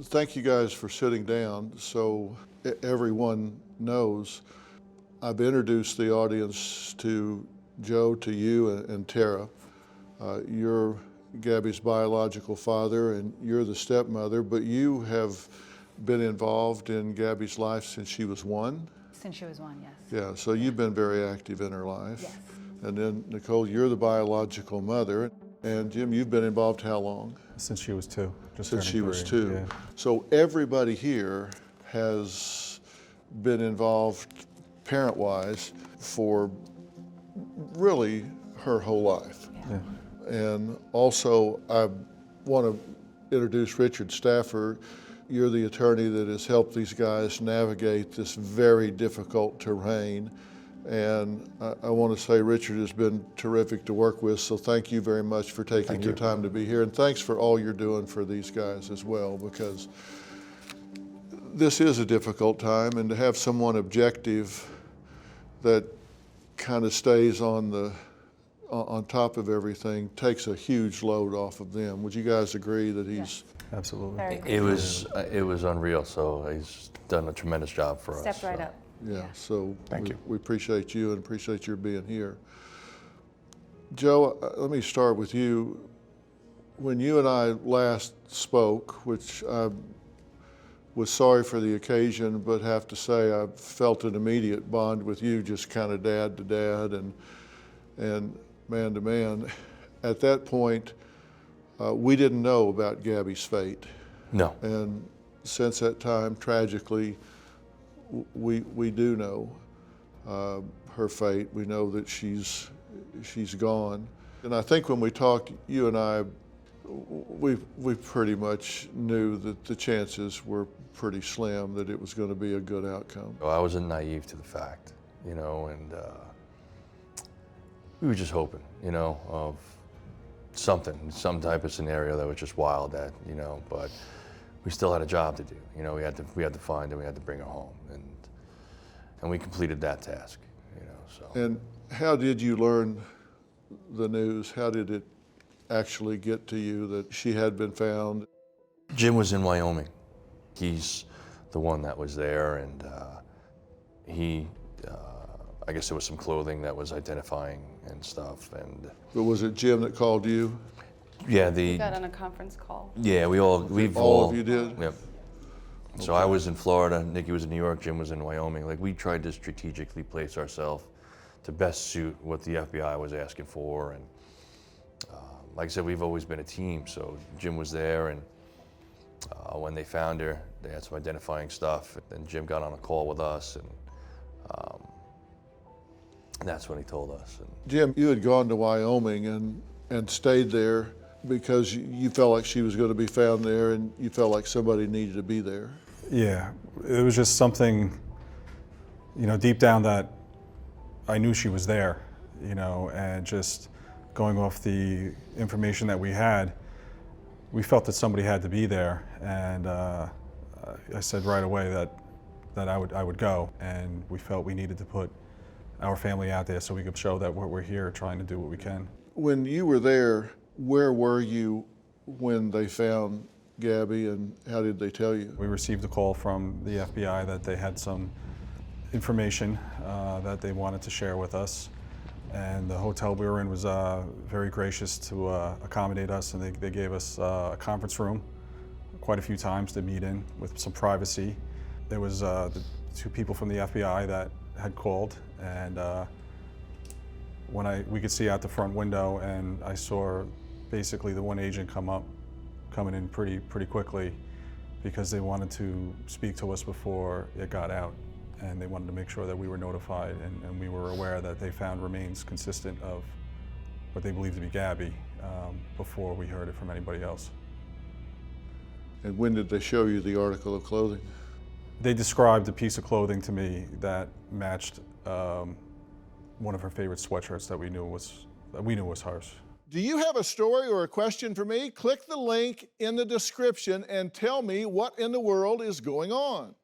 thank you guys for sitting down. So everyone knows, I've introduced the audience to Joe, to you, and Tara. You're Gabby's biological father, and you're the stepmother, but you have been involved in Gabby's life since she was 1? Since she was 1, yes. Yeah, so you've been very active in her life. Yes. And then, Nicole, you're the biological mother. And Jim, you've been involved how long? Since she was 2. Since she was 2. Yeah. So everybody here has been involved parent-wise for really her whole life. Yeah. And also, I want to introduce Richard Stafford. You're the attorney that has helped these guys navigate this very difficult terrain. And I want to say Richard has been terrific to work with, so thank you very much for taking your time to be here. And thanks for all you're doing for these guys as well, because this is a difficult time, and to have someone objective that kind of stays on top of everything takes a huge load off of them. Would you guys agree that he's... Yes. Absolutely. It was unreal, so he's done a tremendous job for us. Stepped right up. Yeah, so Thank you. We appreciate you and appreciate your being here. Joe, let me start with you. When you and I last spoke, which I was sorry for the occasion, but have to say I felt an immediate bond with you, just kind of dad to dad and man to man. At that point, we didn't know about Gabby's fate. No. And since that time, tragically, we do know her fate. We know that she's gone. And I think when we talked, you and I, we pretty much knew that the chances were pretty slim that it was going to be a good outcome. I wasn't naive to the fact, and we were just hoping, of some type of scenario that was just wild, but we still had a job to do. We had to find her, we had to bring her home, and we completed that task. So. And how did you learn the news? How did it actually get to you that she had been found? Jim was in Wyoming. He's the one that was there, and I guess there was some clothing that was identifying and stuff. But was it Jim that called you? Yeah, We got on a conference call. Yeah, we've all of you did? Yep. So I was in Florida, Nikki was in New York, Jim was in Wyoming. Like, we tried to strategically place ourselves to best suit what the FBI was asking for. And like I said, we've always been a team. So Jim was there, and when they found her, they had some identifying stuff. And Jim got on a call with us, and that's when he told us. And Jim, you had gone to Wyoming and stayed there because you felt like she was going to be found there, and you felt like somebody needed to be there. Yeah, it was just something, deep down that I knew she was there, and just going off the information that we had, we felt that somebody had to be there, and I said right away that I would go, and we felt we needed to put our family out there so we could show that we're here trying to do what we can. When you were there, where were you when they found Gabby, and how did they tell you? We received a call from the FBI that they had some information that they wanted to share with us, and the hotel we were in was very gracious to accommodate us, and they gave us a conference room quite a few times to meet in with some privacy. There was the 2 people from the FBI that had called, and we could see out the front window, and I saw basically the one agent coming in pretty quickly, because they wanted to speak to us before it got out, and they wanted to make sure that we were notified, and we were aware that they found remains consistent of what they believed to be Gabby before we heard it from anybody else. And when did they show you the article of clothing? They described a piece of clothing to me that matched one of her favorite sweatshirts that we knew was hers. Do you have a story or a question for me? Click the link in the description and tell me what in the world is going on.